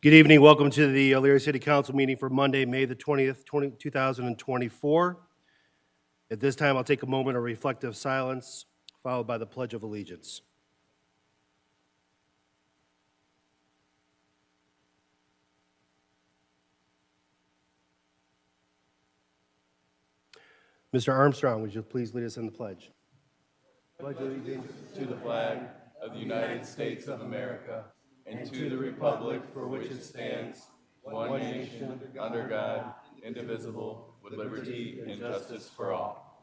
Good evening. Welcome to the Elyria City Council meeting for Monday, May the 20th, 2024. At this time, I'll take a moment of reflective silence, followed by the Pledge of Allegiance. Mr. Armstrong, would you please lead us in the pledge? Pledge allegiance to the flag of the United States of America and to the republic for which it stands, one nation, under God, indivisible, with liberty and justice for all.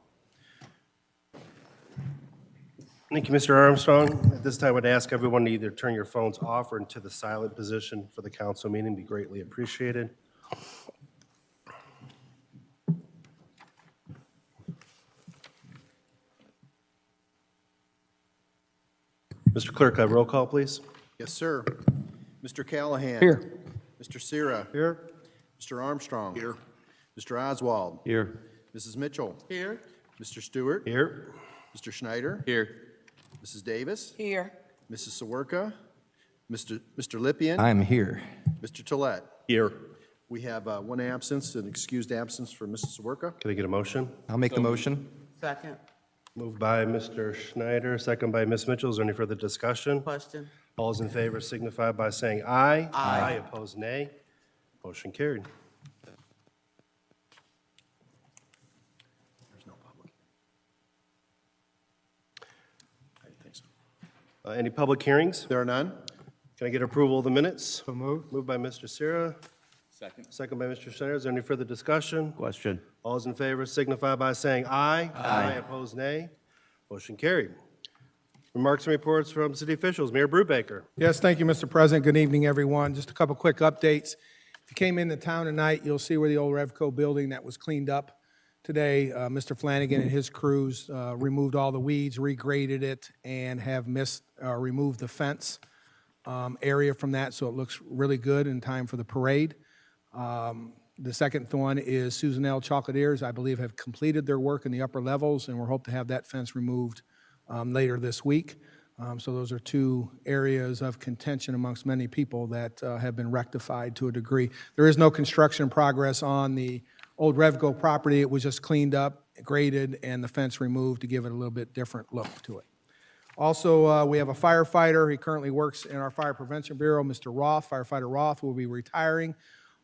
Thank you, Mr. Armstrong. At this time, I would ask everyone to either turn your phones off or into the silent position for the council meeting. Be greatly appreciated. Mr. Clerk, have roll call, please. Yes, sir. Mr. Callahan. Here. Mr. Sira. Here. Mr. Armstrong. Here. Mr. Oswald. Here. Mrs. Mitchell. Here. Mr. Stewart. Here. Mr. Schneider. Here. Mrs. Davis. Here. Mrs. Sawerka. Mr. Lippian. I'm here. Mr. Tolet. Here. We have one absence, an excused absence for Mrs. Sawerka. Can I get a motion? I'll make the motion. Second. Moved by Mr. Schneider, second by Ms. Mitchell. Is there any further discussion? Question. All those in favor signify by saying aye. Aye. Opposed, nay. Motion carried. There's no public. I think so. Any public hearings? There are none. Can I get approval of the minutes? So moved. Moved by Mr. Sira, Second. second by Mr. Schneider. Is there any further discussion? Question. All those in favor signify by saying aye. Aye. Opposed, nay. Motion carried. Remarks and reports from city officials. Mayor Brubaker. Yes, thank you, Mr. President. Good evening, everyone. Just a couple quick updates. If you came into town tonight, you'll see where the old Revco building that was cleaned up today. Mr. Flanagan and his crews removed all the weeds, regraded it, and have removed the fence area from that, so it looks really good in time for the parade. The second one is Susan L. Chocolatiers, I believe, have completed their work in the upper levels, and we're hoping to have that fence removed later this week. So those are two areas of contention amongst many people that have been rectified to a degree. There is no construction progress on the old Revco property. It was just cleaned up, graded, and the fence removed to give it a little bit different look to it. Also, we have a firefighter. He currently works in our Fire Prevention Bureau, Mr. Roth. Firefighter Roth will be retiring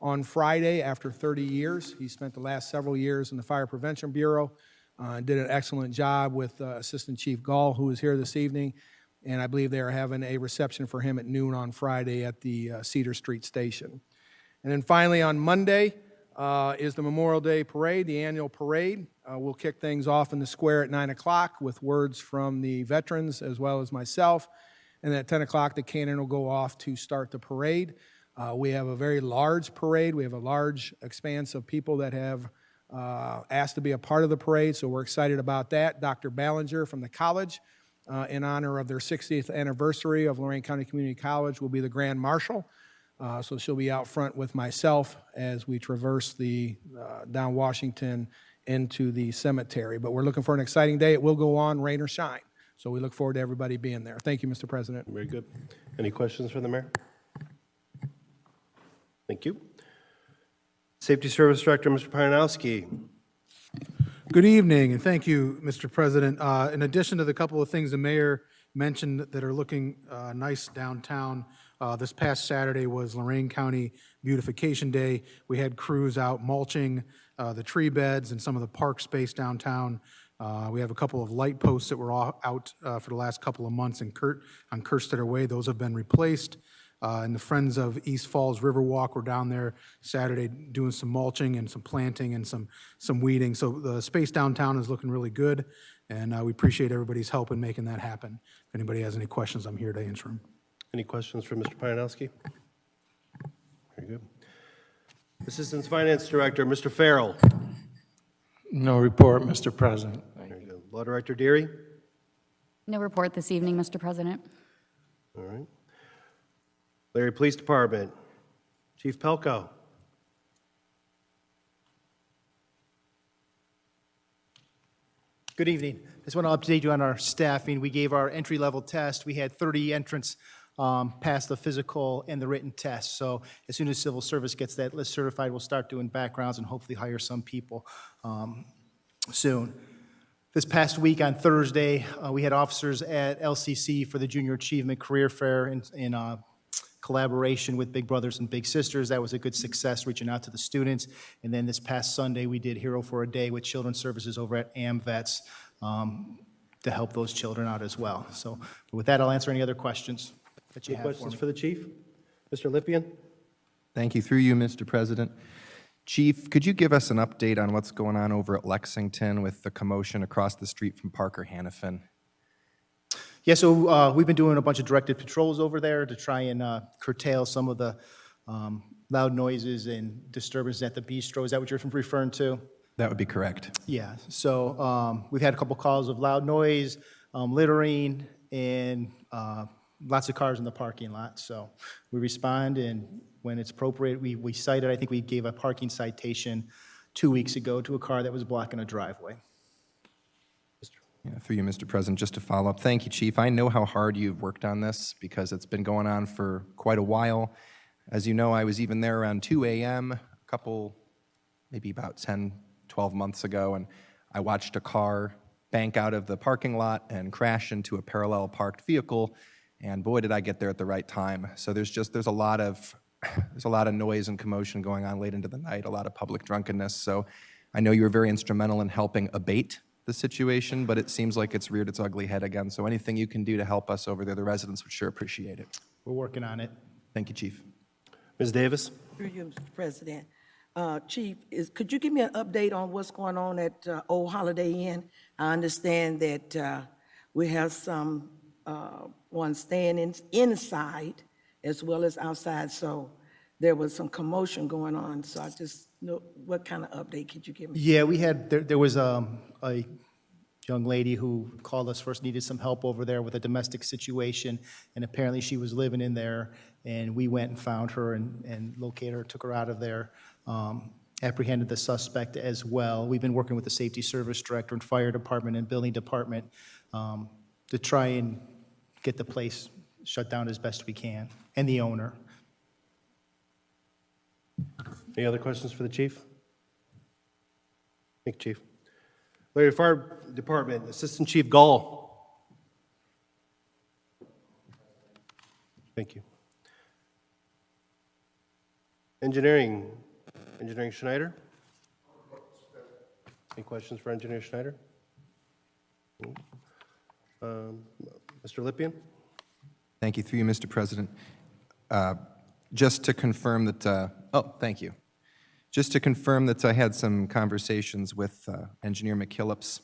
on Friday after 30 years. He spent the last several years in the Fire Prevention Bureau and did an excellent job with Assistant Chief Gall, who is here this evening. And I believe they are having a reception for him at noon on Friday at the Cedar Street Station. And then finally, on Monday is the Memorial Day Parade, the annual parade. We'll kick things off in the square at 9 o'clock with words from the veterans as well as myself. And then at 10 o'clock, the cannon will go off to start the parade. We have a very large parade. We have a large expanse of people that have asked to be a part of the parade, so we're excited about that. Dr. Ballinger from the college, in honor of their 60th anniversary of Lorain County Community College, will be the Grand Marshal. So she'll be out front with myself as we traverse the down Washington into the cemetery. But we're looking for an exciting day. It will go on, rain or shine. So we look forward to everybody being there. Thank you, Mr. President. Very good. Any questions for the mayor? Thank you. Safety Service Director, Mr. Pianowski. Good evening, and thank you, Mr. President. In addition to the couple of things the mayor mentioned that are looking nice downtown, this past Saturday was Lorain County Beautification Day. We had crews out mulching the tree beds and some of the park space downtown. We have a couple of light posts that were out for the last couple of months on Kerstetter Way. Those have been replaced. And the Friends of East Falls Riverwalk were down there Saturday doing some mulching and some planting and some weeding. So the space downtown is looking really good, and we appreciate everybody's help in making that happen. If anybody has any questions, I'm here to answer them. Any questions for Mr. Pianowski? Very good. Assistant Finance Director, Mr. Farrell. No report, Mr. President. Very good. Law Director Deary. No report this evening, Mr. President. All right. Larry Police Department, Chief Pelko. Good evening. Just want to update you on our staffing. We gave our entry-level test. We had 30 entrants pass the physical and the written test. So as soon as civil service gets that list certified, we'll start doing backgrounds and hopefully hire some people soon. This past week on Thursday, we had officers at LCC for the Junior Achievement Career Fair in collaboration with Big Brothers and Big Sisters. That was a good success, reaching out to the students. And then this past Sunday, we did Hero for a Day with Children's Services over at AMVETS to help those children out as well. So with that, I'll answer any other questions that you Any have for questions me. for the chief? Mr. Lippian? Thank you. Through you, Mr. President. Chief, could you give us an update on what's going on over at Lexington with the commotion across the street from Parker Hannafin? Yeah, so we've been doing a bunch of directed patrols over there to try and curtail some of the loud noises and disturbances at the bistro. Is that what you're referring to? That would be correct. Yeah, so we've had a couple calls of loud noise, littering, and lots of cars in the parking lot. So we respond, and when it's appropriate, we cite it. I think we gave a parking citation 2 weeks ago to a car that was blocking a driveway. Yeah, through you, Mr. President, just to follow up. Thank you, Chief. I know how hard you've worked on this because it's been going on for quite a while. As you know, I was even there around 2 a.m. a couple, maybe about 10, 12 months ago, and I watched a car bank out of the parking lot and crash into a parallel parked vehicle, and boy, did I get there at the right time. So there's a lot of noise and commotion going on late into the night, a lot of public drunkenness. So I know you were very instrumental in helping abate the situation, but it seems like it's reared its ugly head again. So anything you can do to help us over there, the residents would sure appreciate it. We're working on it. Thank you, Chief. Ms. Davis? Through you, Mr. President. Chief, could you give me an update on what's going on at Old Holiday Inn? I understand that we have some ones staying inside as well as outside, so there was some commotion going on. So I just know, what kind of update could you give me? Yeah, we had, there was a young lady who called us first, needed some help over there with a domestic situation, and apparently she was living in there, and we went and found her and located her, took her out of there, apprehended the suspect as well. We've been working with the safety service director and fire department and building department to try and get the place shut down as best we can, and the owner. Any other questions for the chief? Thank you, Chief. Larry, Fire Department, Assistant Chief Gall. Thank you. Engineering Schneider. Any questions for Engineer Schneider? Mr. Lippian? Thank you. Through you, Mr. President. Just to confirm that, thank you. Just to confirm that I had some conversations with Engineer McKillips,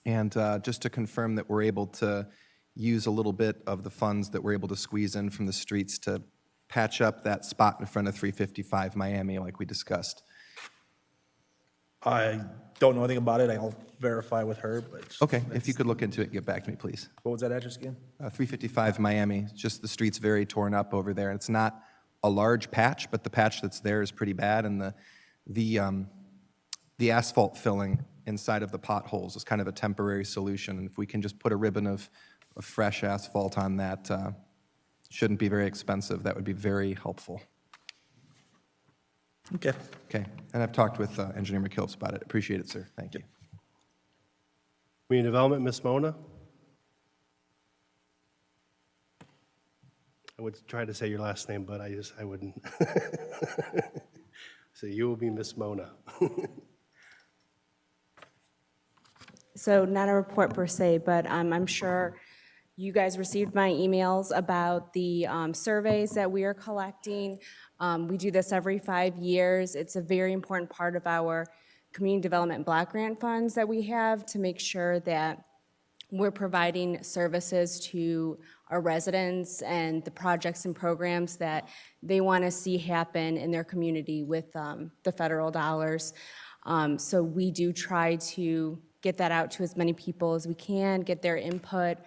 and just to confirm that we're able to use a little bit of the funds that we're able to squeeze in from the streets to patch up that spot in front of 355 Miami like we discussed. I don't know anything about it. I'll verify with her, but. Okay, if you could look into it, get back to me, please. What was that address again? 355 Miami, just the street's very torn up over there. It's not a large patch, but the patch that's there is pretty bad, and the asphalt filling inside of the potholes is kind of a temporary solution. And if we can just put a ribbon of fresh asphalt on that, shouldn't be very expensive. That would be very helpful. Okay. Okay, and I've talked with Engineer McKillips about it. Appreciate it, sir. Thank you. Community Development, Ms. Mona. I would try to say your last name, but I wouldn't. So you will be Ms. Mona. So not a report per se, but I'm sure you guys received my emails about the surveys that we are collecting. We do this every 5 years. It's a very important part of our community development block grant funds that we have to make sure that we're providing services to our residents and the projects and programs that they want to see happen in their community with the federal dollars. So we do try to get that out to as many people as we can, get their input.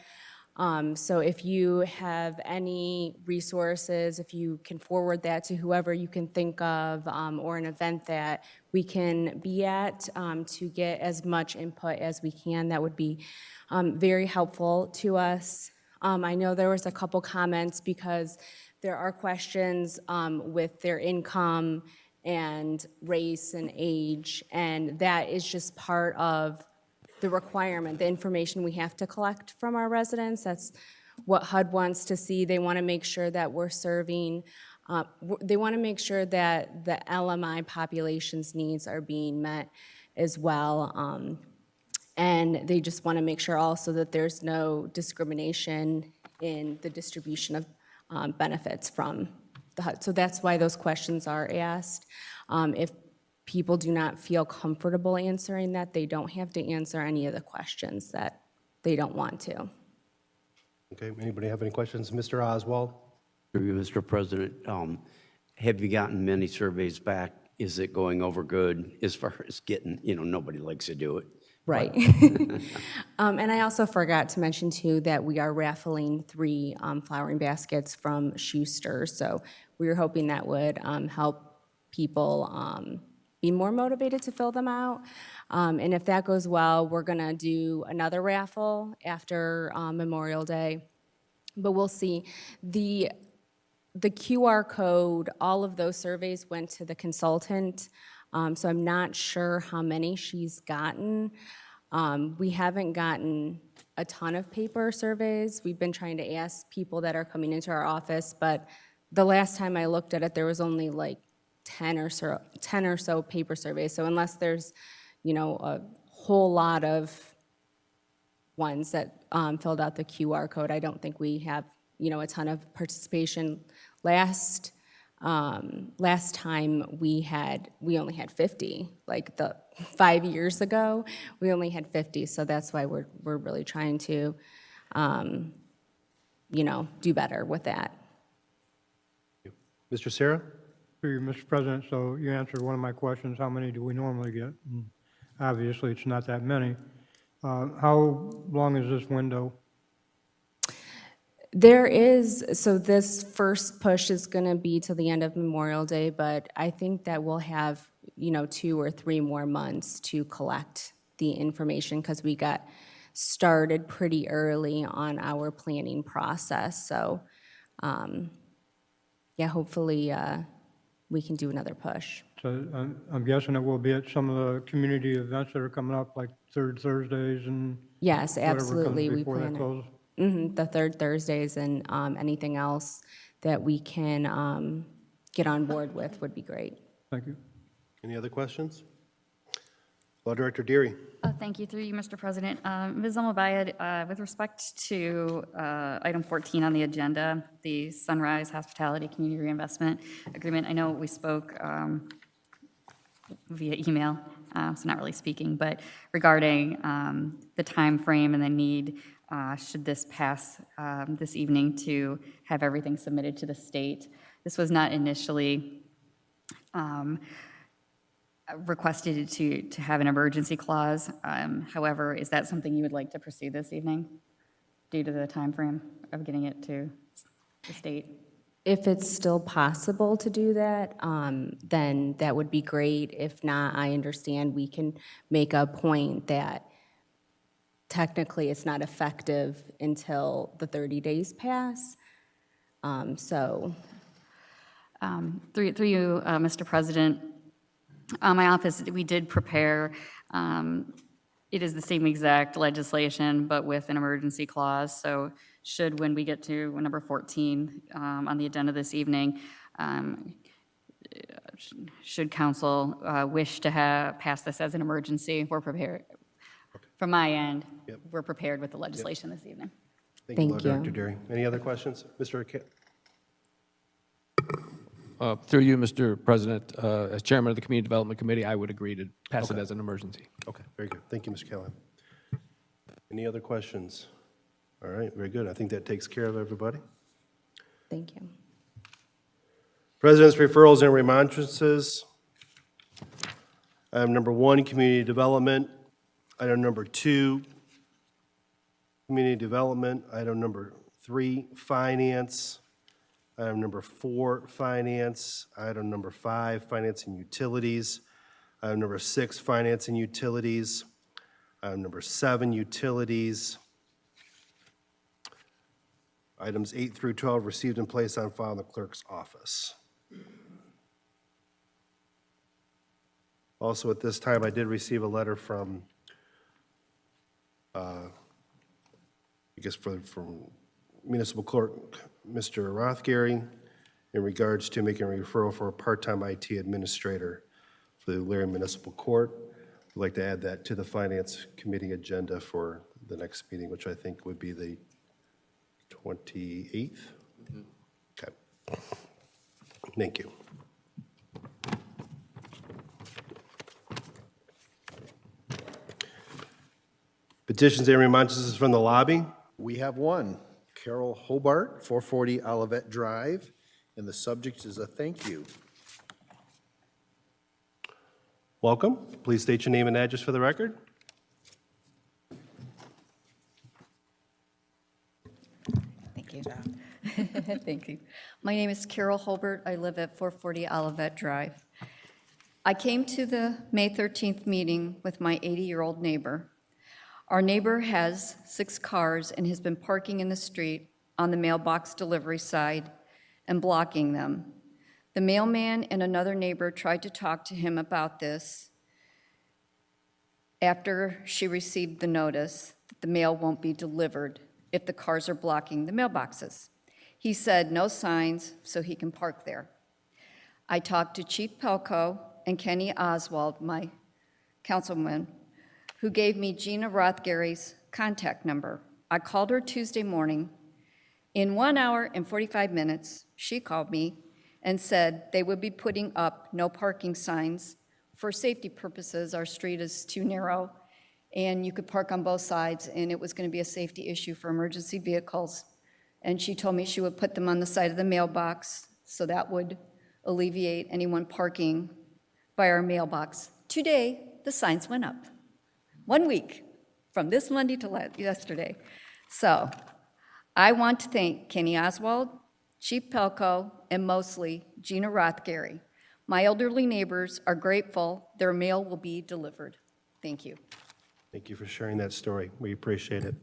So if you have any resources, if you can forward that to whoever you can think of, or an event that we can be at to get as much input as we can, that would be very helpful to us. I know there was a couple comments because there are questions with their income and race and age, and that is just part of the requirement, the information we have to collect from our residents. That's what HUD wants to see. They want to make sure that we're serving, they want to make sure that the LMI population's needs are being met as well. And they just want to make sure also that there's no discrimination in the distribution of benefits from the HUD. So that's why those questions are asked. If people do not feel comfortable answering that, they don't have to answer any of the questions that they don't want to. Okay, anybody have any questions? Mr. Oswald? Through you, Mr. President, have you gotten many surveys back? Is it going over good as far as getting, nobody likes to do it. Right. And I also forgot to mention too that we are raffling 3 flowering baskets from Schuster. So we were hoping that would help people be more motivated to fill them out. And if that goes well, we're gonna do another raffle after Memorial Day. But we'll see. The QR code, all of those surveys went to the consultant. So I'm not sure how many she's gotten. We haven't gotten a ton of paper surveys. We've been trying to ask people that are coming into our office, but the last time I looked at it, there was only like 10 or so paper surveys. So unless there's, a whole lot of ones that filled out the QR code, I don't think we have, a ton of participation. Last time we only had 50, like 5 years ago, we only had 50, so that's why we're really trying to, do better with that. Mr. Sarah? Through you, Mr. President, so you answered one of my questions, how many do we normally get? Obviously, it's not that many. How long is this window? So this first push is going to be till the end of Memorial Day, but I think that we'll have, 2 or 3 more months to collect the information because we got started pretty early on our planning process. So, hopefully we can do another push. So I'm guessing it will be at some of the community events that are coming up, like third Thursdays and Yes, whatever absolutely. comes We before plan that it. closes? The third Thursdays and anything else that we can get on board with would be great. Thank you. Any other questions? Law Director Deary. Thank you, through you, Mr. President. Ms. Almobayed, with respect to item 14 on the agenda, the Sunrise Hospitality Community Reinvestment Agreement, I know we spoke via email, so not really speaking, but regarding the time frame and the need, should this pass this evening, to have everything submitted to the state. This was not initially requested to have an emergency clause. However, is that something you would like to pursue this evening due to the time frame of getting it to the state? If it's still possible to do that, then that would be great. If not, I understand we can make a point that technically it's not effective until the 30 days pass. Through you, Mr. President, my office, we did prepare, it is the same exact legislation, but with an emergency clause. So when we get to number 14 on the agenda this evening, should council wish to pass this as an emergency, we're prepared. From my end, we're prepared with the legislation this evening. Thank you, Law Thank you. Director Deary. Any other questions? Mr. Through you, Mr. President, as chairman of the Community Development Committee, I would agree to pass it as an emergency. Okay, very good. Thank you, Mr. Callahan. Any other questions? All right, very good. I think that takes care of everybody. Thank you. President's referrals and remonstrances. Item number 1, community development. Item number 2, community development. Item number 3, finance. Item number 4, finance. Item number 5, finance and utilities. Item number 6, finance and utilities. Item number 7, utilities. Items 8 through 12 received and placed on file in the clerk's office. Also, at this time, I did receive a letter from, from Municipal Clerk, Mr. Rothgary, in regards to making a referral for a part-time IT administrator for the Elyria Municipal Court. I'd like to add that to the Finance Committee agenda for the next meeting, which I think would be the 28th? Okay. Thank you. Petitions and remonstrances from the lobby. We have one, Carol Hobart, 440 Olivet Drive, and the subject is a thank you. Welcome. Please state your name and address for the record. Thank you. Thank you. My name is Carol Holbert. I live at 440 Olivet Drive. I came to the May 13th meeting with my 80-year-old neighbor. Our neighbor has 6 cars and has been parking in the street on the mailbox delivery side and blocking them. The mailman and another neighbor tried to talk to him about this after she received the notice that the mail won't be delivered if the cars are blocking the mailboxes. He said no signs, so he can park there. I talked to Chief Pelko and Kenny Oswald, my councilman, who gave me Gina Rothgary's contact number. I called her Tuesday morning. In 1 hour and 45 minutes, she called me and said they would be putting up no parking signs. For safety purposes, our street is too narrow, and you could park on both sides, and it was going to be a safety issue for emergency vehicles. And she told me she would put them on the side of the mailbox, so that would alleviate anyone parking by our mailbox. Today, the signs went up. 1 week, from this Monday to yesterday. So I want to thank Kenny Oswald, Chief Pelko, and mostly Gina Rothgary. My elderly neighbors are grateful their mail will be delivered. Thank you. Thank you for sharing that story. We appreciate it.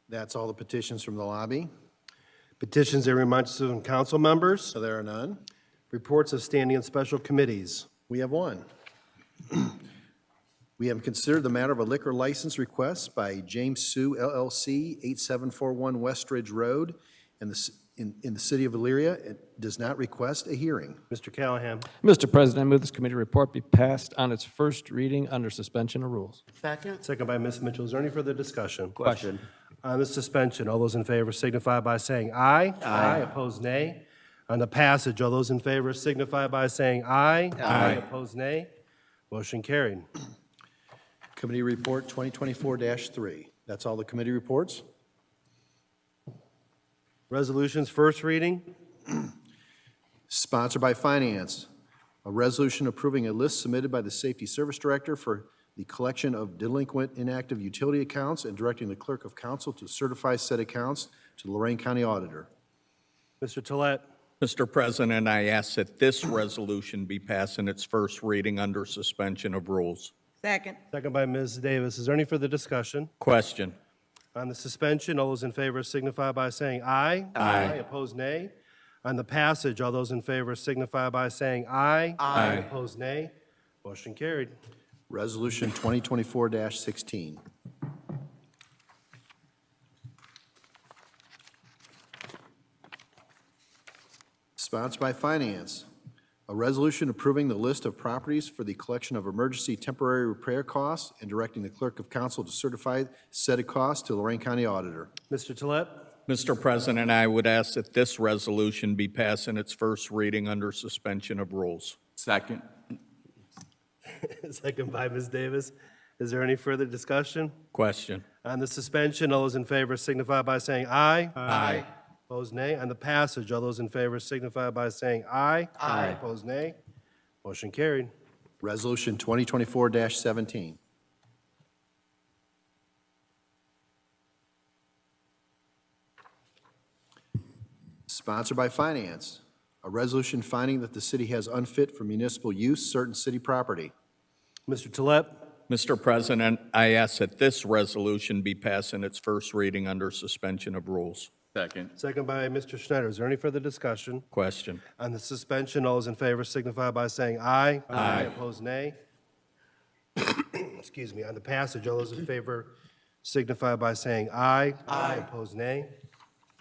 That's all the petitions from the lobby. Petitions and remonstrances from council members. So there are none. Reports of standing and special committees. We have one. We have considered the matter of a liquor license request by James Sue LLC, 8741 West Ridge Road in the city of Elyria. It does not request a hearing. Mr. Callahan. Mr. President, I move this committee report be passed on its first reading under suspension of rules. Second? Second by Ms. Mitchell. Is there any further discussion? Question. On the suspension, all those in favor signify by saying aye. Aye. Opposed, nay. On the passage, all those in favor signify by saying aye. Aye. Opposed, nay. Motion carried. Committee Report 2024-3. That's all the committee reports. Resolutions, first reading. Sponsored by Finance, a resolution approving a list submitted by the Safety Service Director for the collection of delinquent inactive utility accounts and directing the Clerk of Council to certify said accounts to the Lorraine County Auditor. Mr. Tolet. Mr. President, I ask that this resolution be passed in its first reading under suspension of rules. Second. Second by Ms. Davis. Is there any further discussion? Question. On the suspension, all those in favor signify by saying aye. Aye. Opposed, nay. On the passage, all those in favor signify by saying aye. Aye. Opposed, nay. Motion carried. Resolution 2024-16. Sponsored by Finance, a resolution approving the list of properties for the collection of emergency temporary repair costs and directing the Clerk of Council to certify said costs to Lorraine County Auditor. Mr. Tolet. Mr. President, I would ask that this resolution be passed in its first reading under suspension of rules. Second. Second by Ms. Davis. Is there any further discussion? Question. On the suspension, all those in favor signify by saying aye. Aye. Opposed, nay. On the passage, all those in favor signify by saying aye. Aye. Opposed, nay. Motion carried. Resolution 2024-17. Sponsored by Finance, a resolution finding that the city has unfit for municipal use certain city property. Mr. Tolet. Mr. President, I ask that this resolution be passed in its first reading under suspension of rules. Second. Second by Mr. Schneider. Is there any further discussion? Question. On the suspension, all those in favor signify by saying aye. Aye. Opposed, nay. Excuse me. On the passage, all those in favor signify by saying aye. Aye. Opposed, nay.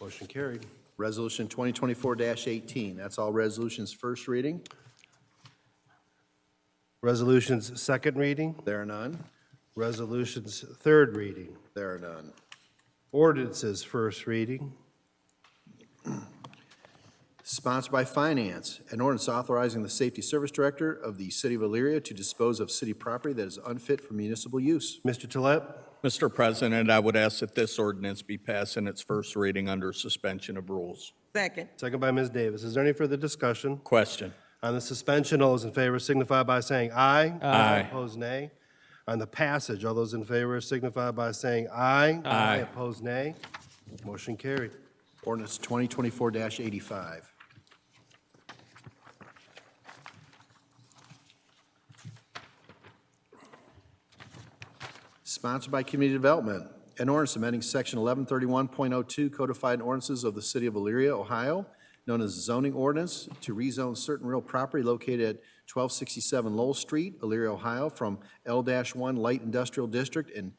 Motion carried. Resolution 2024-18, that's all resolutions first reading. Resolutions second reading. There are none. Resolutions third reading. There are none. Ordinances first reading. Sponsored by Finance, an ordinance authorizing the Safety Service Director of the City of Elyria to dispose of city property that is unfit for municipal use. Mr. Tolet. Mr. President, I would ask that this ordinance be passed in its first reading under suspension of rules. Second. Second by Ms. Davis. Is there any further discussion? Question. On the suspension, all those in favor signify by saying aye. Aye. Opposed, nay. On the passage, all those in favor signify by saying aye. Aye. Opposed, nay. Motion carried. Ordinance 2024-85. Sponsored by Community Development, an ordinance amending Section 1131.02 codified ordinances of the City of Elyria, Ohio, known as zoning ordinance, to rezone certain real property located at 1267 Lowell Street, Elyria, Ohio, from L-1 Light Industrial District and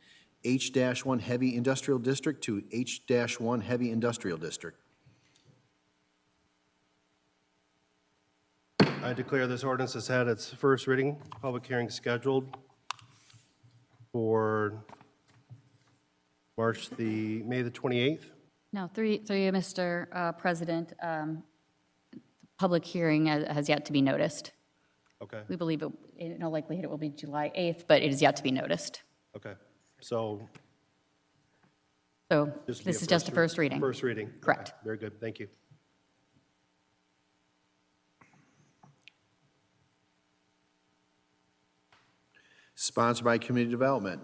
H-1 Heavy Industrial District to H-1 Heavy Industrial District. I declare this ordinance has had its first reading, public hearing scheduled for May the 28th. No, through you, Mr. President, public hearing has yet to be noticed. Okay, We believe in all likelihood it will be July 8th, but it is yet to be noticed. okay. So So this will be this is just a first reading. First reading. Correct. Okay, very good, thank you. Sponsored by Community Development,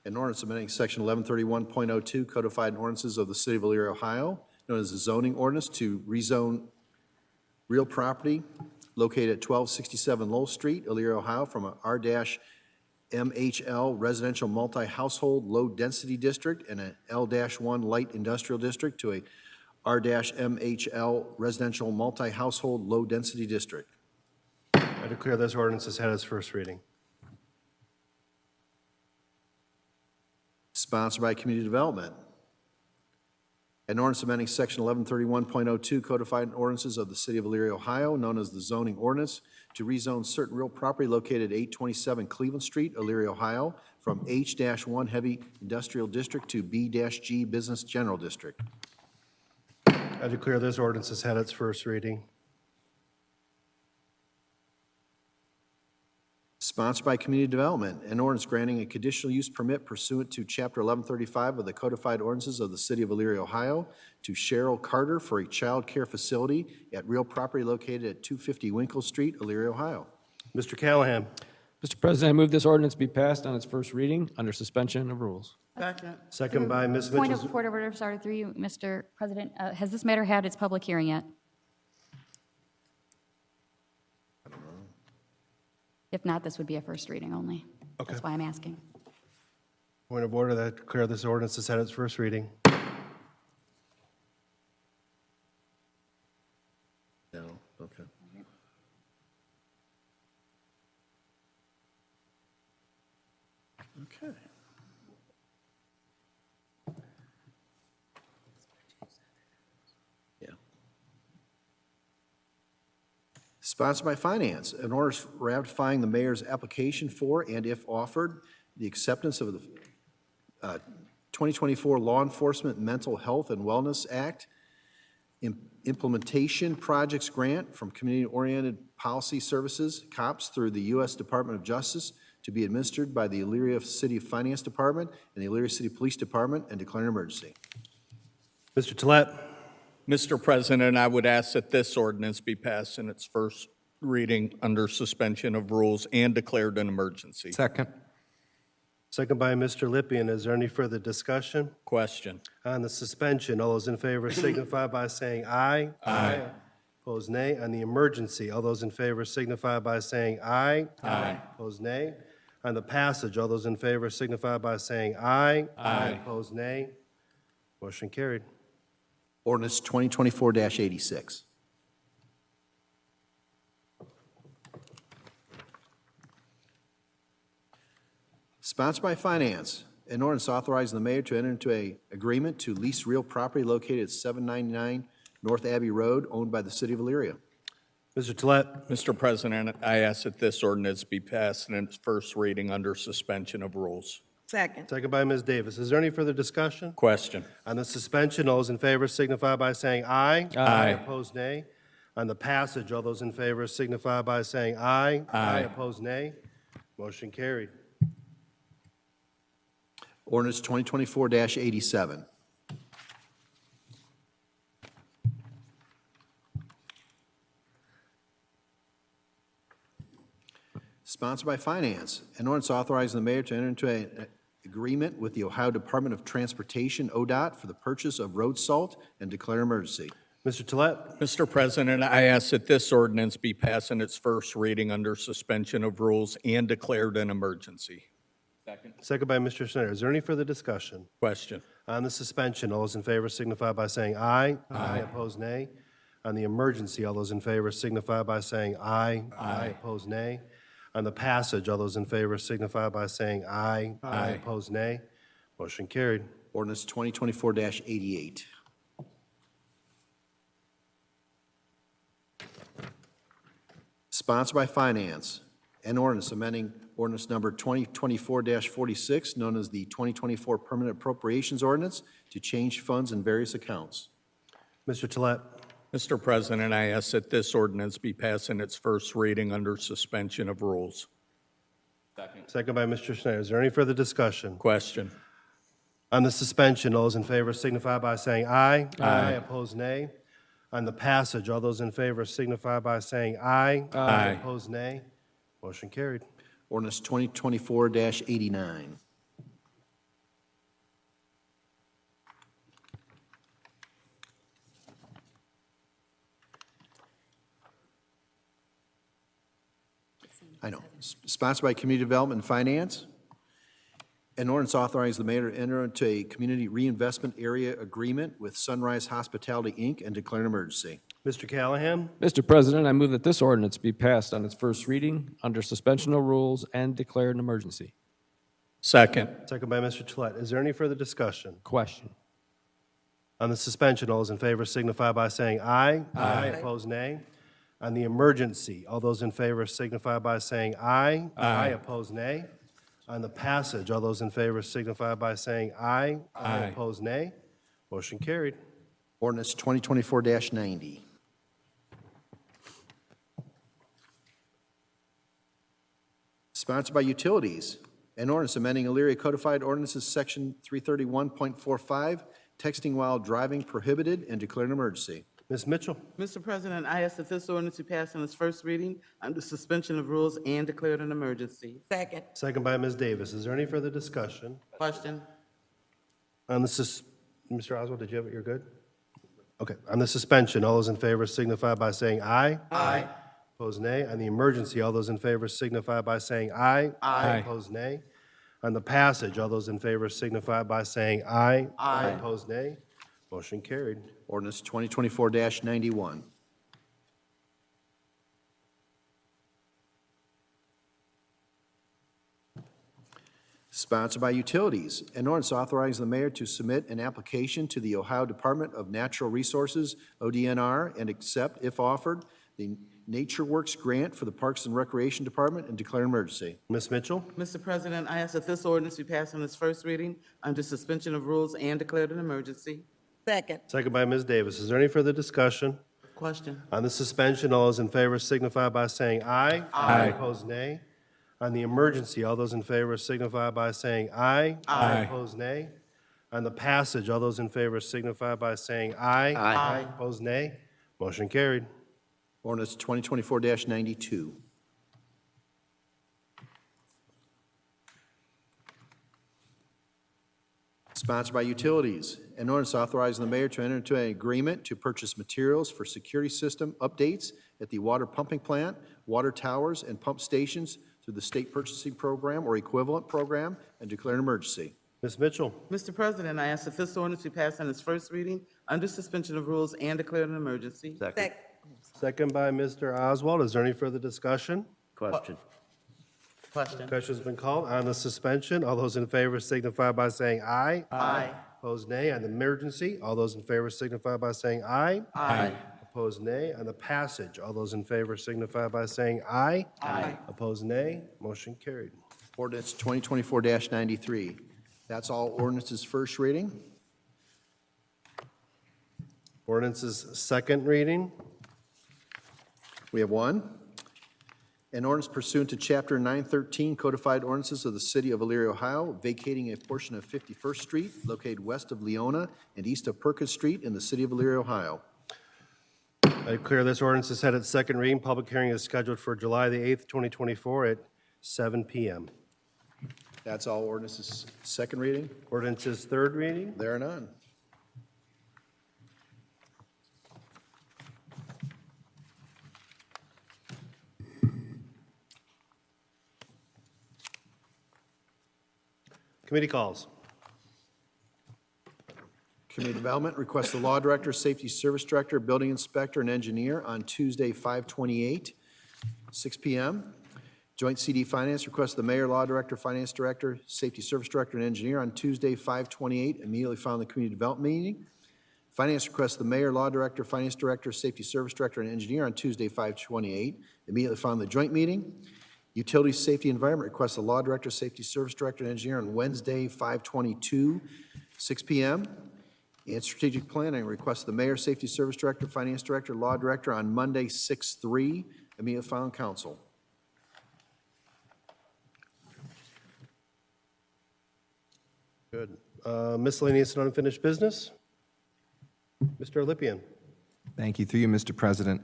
an ordinance amending Section 1131.02 codified ordinances of the City of Elyria, Ohio, known as the zoning ordinance, to rezone real property located at 1267 Lowell Street, Elyria, Ohio, from a R-MHL residential multi-household low-density district and an L-1 light industrial district to a R-MHL residential multi-household low-density district. I declare this ordinance has had its first reading. Sponsored by Community Development. An ordinance amending Section 1131.02 codified ordinances of the City of Elyria, Ohio, known as the zoning ordinance, to rezone certain real property located at 827 Cleveland Street, Elyria, Ohio, from H-1 Heavy Industrial District to B-G Business General District. I declare this ordinance has had its first reading. Sponsored by Community Development, an ordinance granting a conditional use permit pursuant to Chapter 1135 of the Codified Ordinances of the City of Elyria, Ohio, to Cheryl Carter for a child care facility at real property located at 250 Winkle Street, Elyria, Ohio. Mr. Callahan. Mr. President, I move this ordinance be passed on its first reading under suspension of rules. Second. Second by Ms. Point Mitchell. of order, sorry, through you, Mr. President. Has this matter had its public hearing yet? If not, this would be a first reading only. Okay. That's why I'm asking. Point of order, that declare this ordinance has had its first reading. No, okay. Okay. Yeah. Sponsored by Finance, an order ratifying the mayor's application for, and if offered, the acceptance of the 2024 Law Enforcement Mental Health and Wellness Act Implementation Projects Grant from Community-Oriented Policy Services, COPS, through the U.S. Department of Justice to be administered by the Elyria City Finance Department and the Elyria City Police Department, and declare an emergency. Mr. Tolet. Mr. President, I would ask that this ordinance be passed in its first reading under suspension of rules and declared an emergency. Second. Second by Mr. Lippian. Is there any further discussion? Question. On the suspension, all those in favor signify by saying aye. Aye. Opposed, nay. On the emergency, all those in favor signify by saying aye. Aye. Opposed, nay. On the passage, all those in favor signify by saying aye. Aye. Opposed, nay. Motion carried. Ordinance 2024-86. Sponsored by Finance, an ordinance authorizing the mayor to enter into an agreement to lease real property located at 799 North Abbey Road, owned by the city of Elyria. Mr. Tolet. Mr. President, I ask that this ordinance be passed in its first reading under suspension of rules. Second. Second by Ms. Davis. Is there any further discussion? Question. On the suspension, all those in favor signify by saying aye. Aye. Opposed, nay. On the passage, all those in favor signify by saying aye. Aye. Opposed, nay. Motion carried. Ordinance 2024-87. Sponsored by Finance, an ordinance authorizing the mayor to enter into an agreement with the Ohio Department of Transportation, ODOT, for the purchase of road salt and declare emergency. Mr. Tolet. Mr. President, I ask that this ordinance be passed in its first reading under suspension of rules and declared an emergency. Second by Mr. Snyder. Is there any further discussion? Question. On the suspension, all those in favor signify by saying aye. Aye. Opposed, nay. On the emergency, all those in favor signify by saying aye. Aye. Opposed, nay. On the passage, all those in favor signify by saying aye. Aye. Opposed, nay. Motion carried. Ordinance 2024-88. Sponsored by Finance, an ordinance amending ordinance number 2024-46, known as the 2024 Permanent Appropriations Ordinance, to change funds in various accounts. Mr. Tolet. Mr. President, I ask that this ordinance be passed in its first reading under suspension of rules. Second by Mr. Schneider. Is there any further discussion? Question. On the suspension, all those in favor signify by saying aye. Aye. Opposed, nay. On the passage, all those in favor signify by saying aye. Aye. Opposed, nay. Motion carried. Ordinance 2024-89. I know. Sponsored by Community Development and Finance. An ordinance authorizing the mayor to enter into a community reinvestment area agreement with Sunrise Hospitality, Inc. and declare an emergency. Mr. Callahan. Mr. President, I move that this ordinance be passed on its first reading under suspension of rules and declare an emergency. Second. Second by Mr. Tolet. Is there any further discussion? Question. On the suspension, all those in favor signify by saying aye. Aye. Opposed, nay. On the emergency, all those in favor signify by saying aye. Aye. Opposed, nay. On the passage, all those in favor signify by saying aye. Aye. Opposed, nay. Motion carried. Ordinance 2024-90. Sponsored by Utilities. An ordinance amending Elyria Codified Ordinances, Section 331.45, texting while driving prohibited, and declare an emergency. Ms. Mitchell. Mr. President, I ask that this ordinance be passed on its first reading under suspension of rules and declared an emergency. Second. Second by Ms. Davis. Is there any further discussion? Question. On the Mr. Oswald, did you have it? You're good? Okay. On the suspension, all those in favor signify by saying aye. Aye. Opposed, nay. On the emergency, all those in favor signify by saying aye. Aye. Opposed, nay. On the passage, all those in favor signify by saying aye. Aye. Opposed, nay. Motion carried. Ordinance 2024-91. Sponsored by Utilities. An ordinance authorizing the mayor to submit an application to the Ohio Department of Natural Resources, ODNR, and accept, if offered, the Nature Works grant for the Parks and Recreation Department and declare an emergency. Ms. Mitchell. Mr. President, I ask that this ordinance be passed on its first reading under suspension of rules and declared an emergency. Second. Second by Ms. Davis. Is there any further discussion? Question. On the suspension, all those in favor signify by saying aye. Aye. Opposed, nay. On the emergency, all those in favor signify by saying aye. Aye. Opposed, nay. On the passage, all those in favor signify by saying aye. Aye. Opposed, nay. Motion carried. Ordinance 2024-92. Sponsored by Utilities. An ordinance authorizing the mayor to enter into an agreement to purchase materials for security system updates at the water pumping plant, water towers, and pump stations through the state purchasing program or equivalent program and declare an emergency. Ms. Mitchell, Mr. President, I ask that this ordinance be passed on its first reading under suspension of rules and declared an emergency. second by Mr. Oswald. Is there any further discussion? Question. Question. Question's been called on the suspension. All those in favor signify by saying aye. Aye. Opposed, nay. On the emergency, all those in favor signify by saying aye. Aye. Opposed, nay. On the passage, all those in favor signify by saying aye. Aye. Opposed, nay. Motion carried. Ordinance 2024-93. That's all ordinances first reading. Ordinance's second reading. We have one. An ordinance pursuant to Chapter 913 Codified Ordinances of the City of Elyria, Ohio, vacating a portion of 51st Street located west of Leona and east of Perkins Street in the City of Elyria, Ohio. I declare this ordinance is had its second reading. Public hearing is scheduled for July the 8th, 2024 at 7 p.m. That's all ordinances second reading. Ordinance's third reading. There are none. Committee calls. Community Development requests the Law Director, Safety Service Director, Building Inspector, and Engineer on Tuesday, 5/28, 6 p.m. Joint CD Finance requests the Mayor, Law Director, Finance Director, Safety Service Director, and Engineer on Tuesday, 5/28, immediately following the Community Development meeting. Finance requests the Mayor, Law Director, Finance Director, Safety Service Director, and Engineer on Tuesday, 5/28, immediately following the joint meeting. Utilities, Safety, Environment requests the Law Director, Safety Service Director, and Engineer on Wednesday, 5/22, 6 p.m. And Strategic Planning requests the Mayor, Safety Service Director, Finance Director, Law Director on Monday, 6/3, immediately following council. Good. Miscellaneous and unfinished business. Mr. Lipian. Thank you. Through you, Mr. President.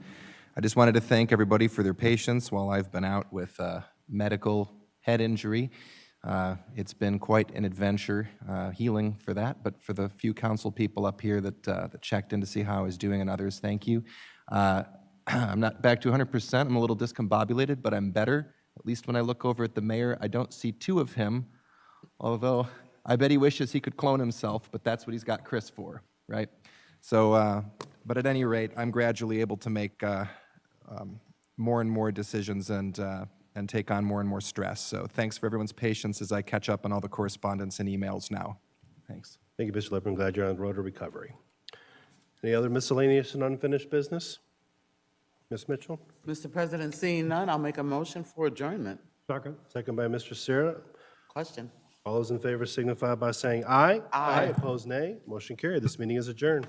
I just wanted to thank everybody for their patience while I've been out with a medical head injury. It's been quite an adventure healing for that, but for the few council people up here that checked in to see how I was doing and others, thank you. I'm not back to 100%. I'm a little discombobulated, but I'm better. At least when I look over at the mayor, I don't see two of him, although I bet he wishes he could clone himself, but that's what he's got Chris for, right? So, but at any rate, I'm gradually able to make more and more decisions and take on more and more stress. So thanks for everyone's patience as I catch up on all the correspondence and emails now. Thanks. Thank you, Mr. Lippman. Glad you're on the road to recovery. Any other miscellaneous and unfinished business? Ms. Mitchell? Mr. President, seeing none, I'll make a motion for adjournment. Second. Second by Mr. Sarah. Question. All those in favor signify by saying aye. Aye. Opposed, nay. Motion carried. This meeting is adjourned.